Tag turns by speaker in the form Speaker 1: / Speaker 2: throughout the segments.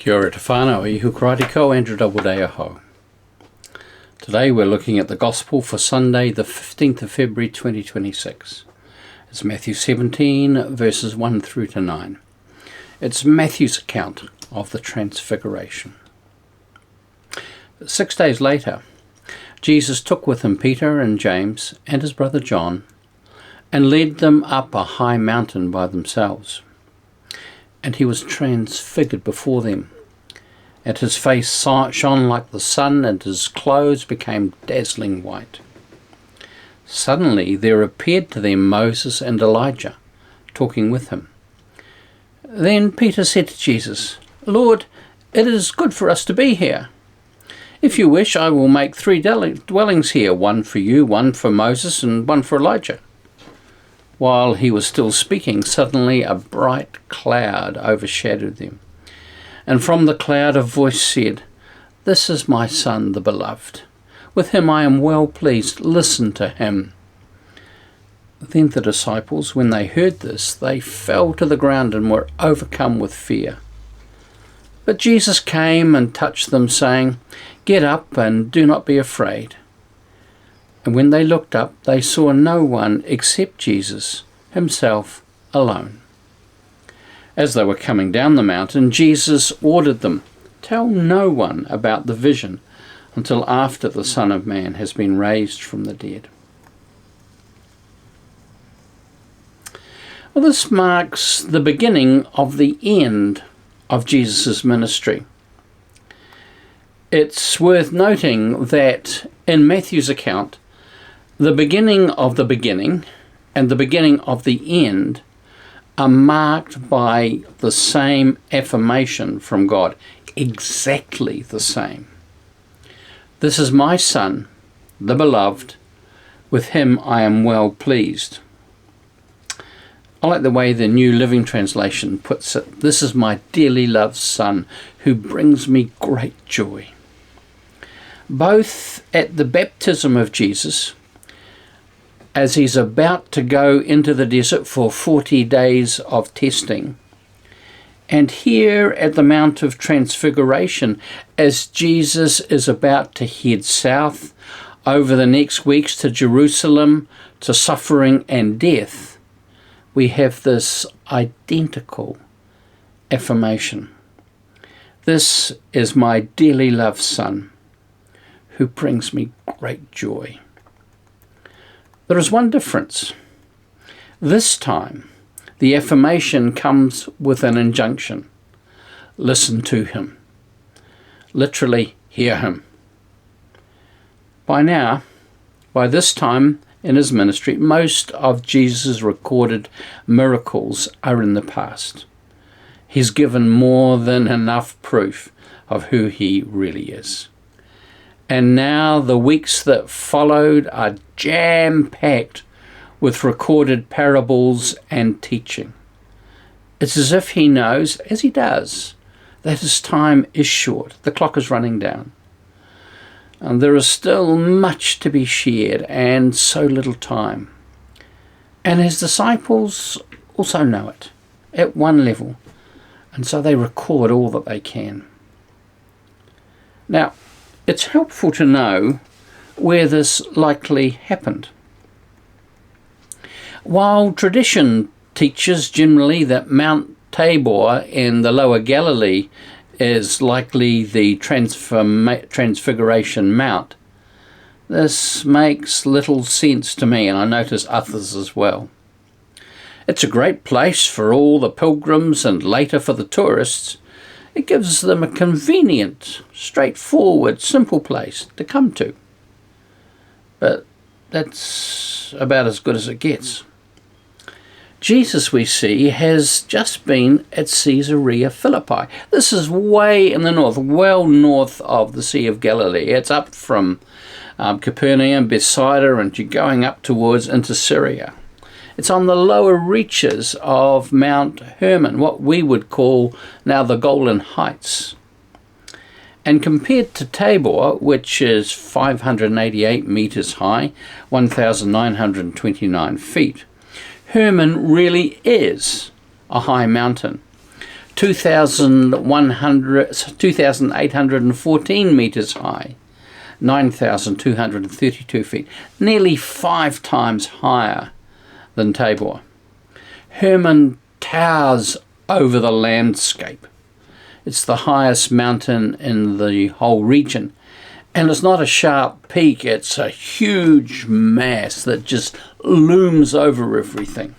Speaker 1: Kia ora te whānau, ihu karate ko, Andrew Doubledale. Today we're looking at the Gospel for Sunday, the 15th of February 2026. It's Matthew 17, verses 1 through to 9. It's Matthew's account of the Transfiguration. 6 days later, Jesus took with him Peter and James and his brother John and led them up a high mountain by themselves. And he was transfigured before them, and his face shone like the sun, and his clothes became dazzling white. Suddenly there appeared to them Moses and Elijah, talking with him. Then Peter said to Jesus, "Lord, it is good for us to be here. If you wish, I will make 3 dwellings here, one for you, one for Moses, and one for Elijah." While he was still speaking, suddenly a bright cloud overshadowed them. And from the cloud a voice said, "This is my Son, the Beloved. With him I am well pleased. Listen to him." Then the disciples, when they heard this, they fell to the ground and were overcome with fear. But Jesus came and touched them, saying, "Get up and do not be afraid." And when they looked up, they saw no one except Jesus himself alone. As they were coming down the mountain, Jesus ordered them, "Tell no one about the vision until after the Son of Man has been raised from the dead." Well, this marks the beginning of the end of Jesus' ministry. It's worth noting that in Matthew's account, the beginning of the beginning and the beginning of the end are marked by the same affirmation from God, exactly the same. "This is my Son, the Beloved. With him I am well pleased." I like the way the New Living Translation puts it. "This is my dearly loved Son, who brings me great joy." Both at the baptism of Jesus, as he's about to go into the desert for 40 days of testing, and here at the Mount of Transfiguration, as Jesus is about to head south over the next weeks to Jerusalem, to suffering and death, we have this identical affirmation. "This is my dearly loved Son, who brings me great joy." There is one difference. This time, the affirmation comes with an injunction. Listen to him. Literally, hear him. By this time in his ministry, most of Jesus' recorded miracles are in the past. He's given more than enough proof of who he really is. And now the weeks that followed are jam-packed with recorded parables and teaching. It's as if he knows, as he does, that his time is short. The clock is running down. And there is still much to be shared and so little time. And his disciples also know it at one level, and so they record all that they can. Now, it's helpful to know where this likely happened. While tradition teaches generally that Mount Tabor in the Lower Galilee is likely the Transfiguration Mount, this makes little sense to me, and I notice others as well. It's a great place for all the pilgrims and later for the tourists. It gives them a convenient, straightforward, simple place to come to. But that's about as good as it gets. Jesus, we see, has just been at Caesarea Philippi. This is way in the north, well north of the Sea of Galilee. It's up from Capernaum, Bethsaida, and you're going up towards into Syria. It's on the lower reaches of Mount Hermon, what we would call now the Golan Heights. And compared to Tabor, which is 588 meters high, 1,929 feet, Hermon really is a high mountain. 2,814 metres high, 9,232 feet, nearly 5 times higher than Tabor. Hermon towers over the landscape. It's the highest mountain in the whole region. And it's not a sharp peak, it's a huge mass that just looms over everything.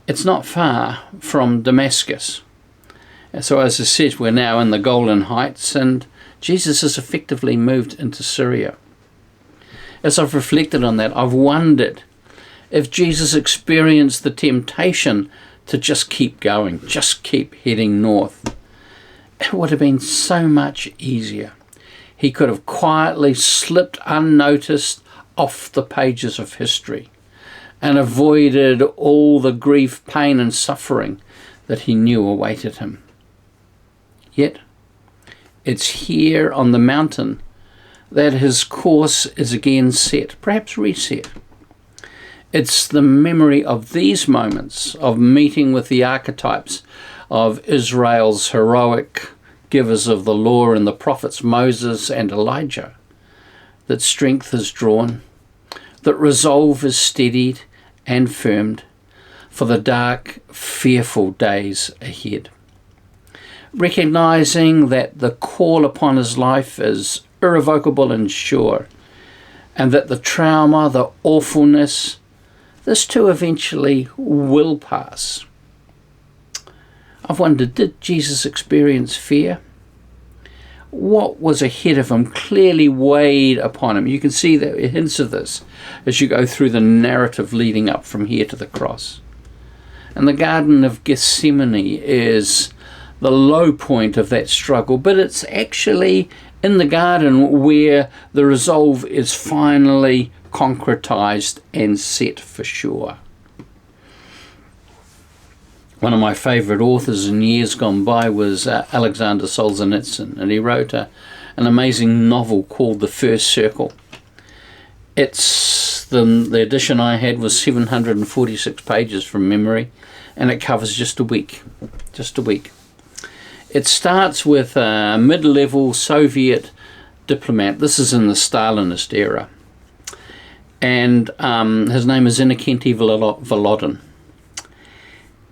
Speaker 1: It's not far from Damascus. So as I said, we're now in the Golan Heights, and Jesus has effectively moved into Syria. As I've reflected on that, I've wondered if Jesus experienced the temptation to just keep going, just keep heading north. It would have been so much easier. He could have quietly slipped unnoticed off the pages of history and avoided all the grief, pain and suffering that he knew awaited him. Yet, it's here on the mountain that his course is again set, perhaps reset. It's the memory of these moments of meeting with the archetypes of Israel's heroic givers of the law and the prophets Moses and Elijah that strength is drawn, that resolve is steadied and firmed for the dark, fearful days ahead. Recognizing that the call upon his life is irrevocable and sure, and that the trauma, the awfulness, this too eventually will pass. I've wondered, did Jesus experience fear? What was ahead of him clearly weighed upon him. You can see the hints of this as you go through the narrative leading up from here to the cross. And the Garden of Gethsemane is the low point of that struggle, but it's actually in the garden where the resolve is finally concretized and set for sure. One of my favourite authors in years gone by was Alexander Solzhenitsyn, and he wrote an amazing novel called The First Circle. It's the edition I had was 746 pages from memory, and it covers just a week. It starts with a mid-level Soviet diplomat. This is in the Stalinist era, and his name is Innokenty Volodin.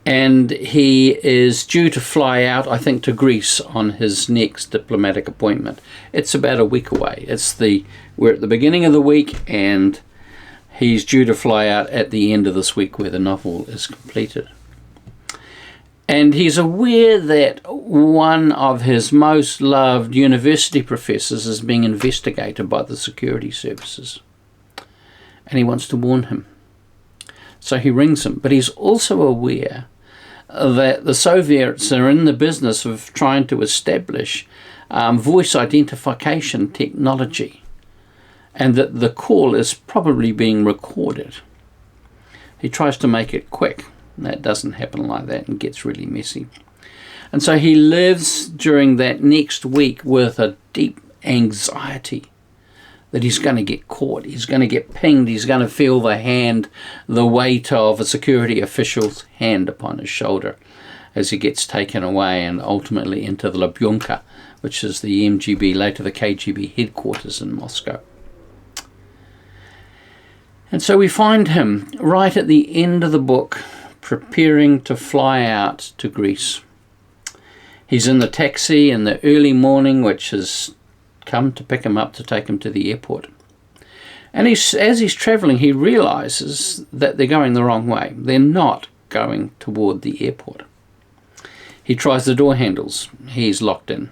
Speaker 1: And he is due to fly out, I think, to Greece on his next diplomatic appointment. It's about a week away. We're at the beginning of the week, and he's due to fly out at the end of this week where the novel is completed. And he's aware that one of his most loved university professors is being investigated by the security services. And he wants to warn him. So he rings him. But he's also aware that the Soviets are in the business of trying to establish voice identification technology, and that the call is probably being recorded. He tries to make it quick. That doesn't happen like that and gets really messy. And so he lives during that next week with a deep anxiety that he's going to get caught, he's going to get pinged, he's going to feel the weight of a security official's hand upon his shoulder as he gets taken away and ultimately into the Lubyanka, which is the MGB, later the KGB headquarters in Moscow. And so we find him right at the end of the book, preparing to fly out to Greece. He's in the taxi in the early morning, which has come to pick him up to take him to the airport. And as he's travelling, he realises that they're going the wrong way. They're not going toward the airport. He tries the door handles. He's locked in.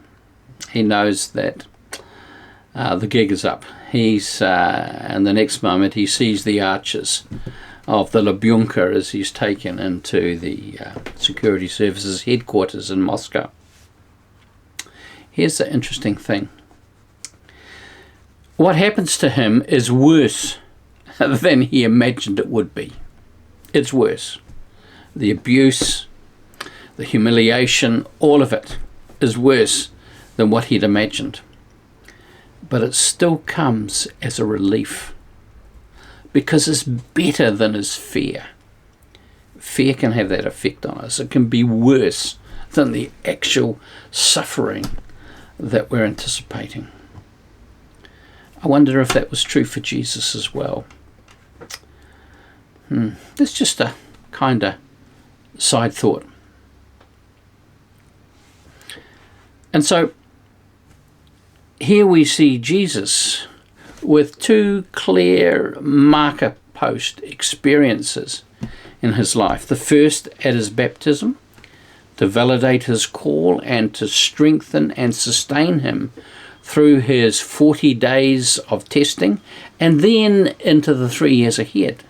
Speaker 1: He knows that the gig is up. And the next moment he sees the arches of the Lubyanka as he's taken into the security services headquarters in Moscow. Here's the interesting thing. What happens to him is worse than he imagined it would be. It's worse. The abuse, the humiliation, all of it is worse than what he'd imagined. But it still comes as a relief, because it's better than his fear. Fear can have that effect on us. It can be worse than the actual suffering that we're anticipating. I wonder if that was true for Jesus as well. That's just a kind of side thought. And so here we see Jesus with two clear marker post experiences in his life. The first at his baptism, to validate his call and to strengthen and sustain him through his 40 days of testing, and then into the 3 years ahead.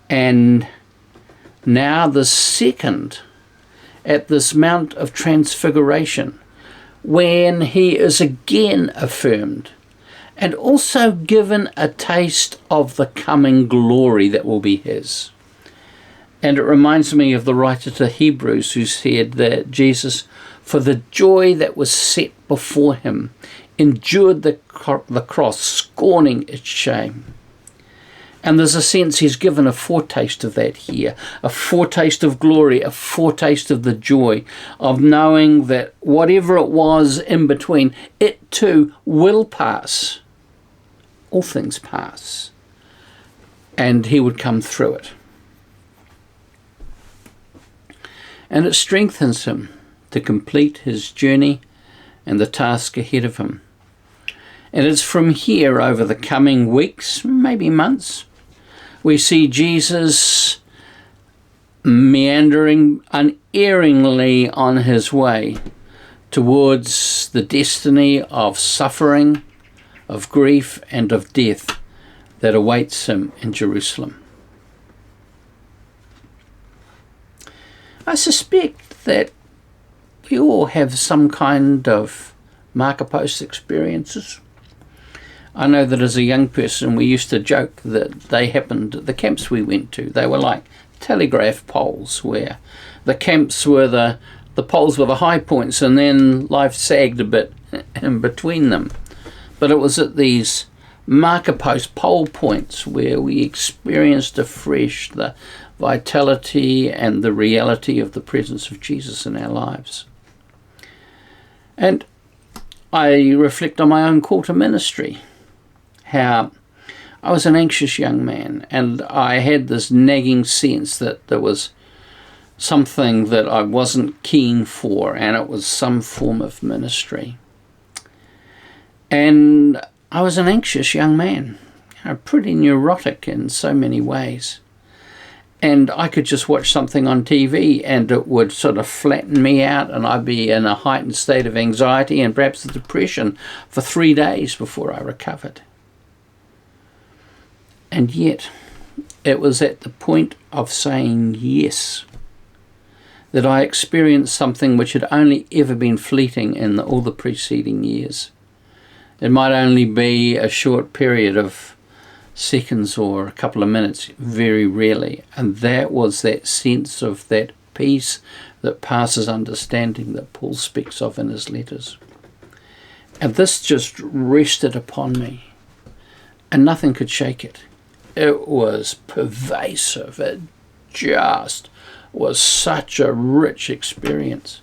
Speaker 1: And now the second at this Mount of Transfiguration, when he is again affirmed and also given a taste of the coming glory that will be his. And it reminds me of the writer to Hebrews, who said that Jesus, for the joy that was set before him, endured the cross, scorning its shame. And there's a sense he's given a foretaste of that here, a foretaste of glory, a foretaste of the joy of knowing that whatever it was in between, it too will pass. All things pass. And he would come through it. And it strengthens him to complete his journey and the task ahead of him. And it's from here, over the coming weeks, maybe months, we see Jesus meandering unerringly on his way towards the destiny of suffering, of grief, and of death that awaits him in Jerusalem. I suspect that we all have some kind of marker post experiences. I know that as a young person we used to joke that they happened at the camps we went to. They were like telegraph poles, where the camps were the poles were the high points, and then life sagged a bit in between them. But it was at these marker post pole points where we experienced afresh the vitality and the reality of the presence of Jesus in our lives. And I reflect on my own call to ministry, how I was an anxious young man, and I had this nagging sense that there was something that I wasn't keen for, and it was some form of ministry. And I was an anxious young man, pretty neurotic in so many ways. And I could just watch something on TV and it would sort of flatten me out, and I'd be in a heightened state of anxiety and perhaps depression for 3 days before I recovered. And yet, it was at the point of saying yes that I experienced something which had only ever been fleeting in all the preceding years. It might only be a short period of seconds or a couple of minutes, very rarely. And that was that sense of that peace that passes understanding that Paul speaks of in his letters. And this just rested upon me, and nothing could shake it. It was pervasive. It just was such a rich experience.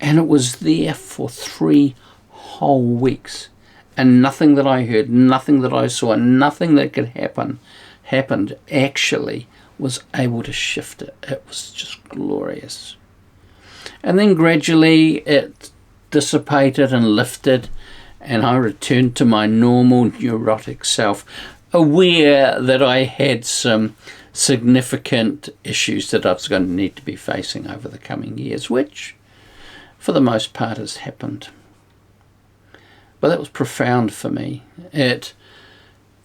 Speaker 1: And it was there for 3 whole weeks. And nothing that I heard, nothing that I saw, nothing that could happened actually was able to shift it. It was just glorious. And then gradually it dissipated and lifted, and I returned to my normal neurotic self, aware that I had some significant issues that I was going to need to be facing over the coming years, which for the most part has happened. But that was profound for me. It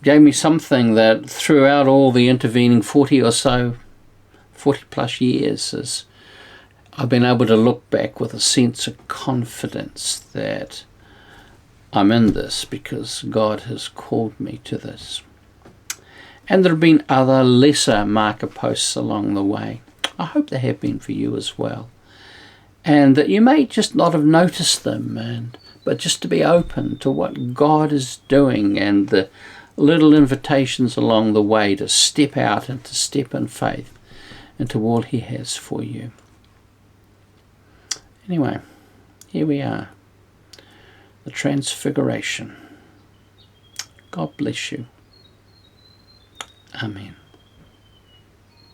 Speaker 1: gave me something that throughout all the intervening 40 plus years, as I've been able to look back with a sense of confidence that I'm in this because God has called me to this. And there have been other lesser marker posts along the way. I hope there have been for you as well. And that you may just not have noticed them, but just to be open to what God is doing and the little invitations along the way to step out and to step in faith into all he has for you. Anyway, here we are. The Transfiguration. God bless you. Amen.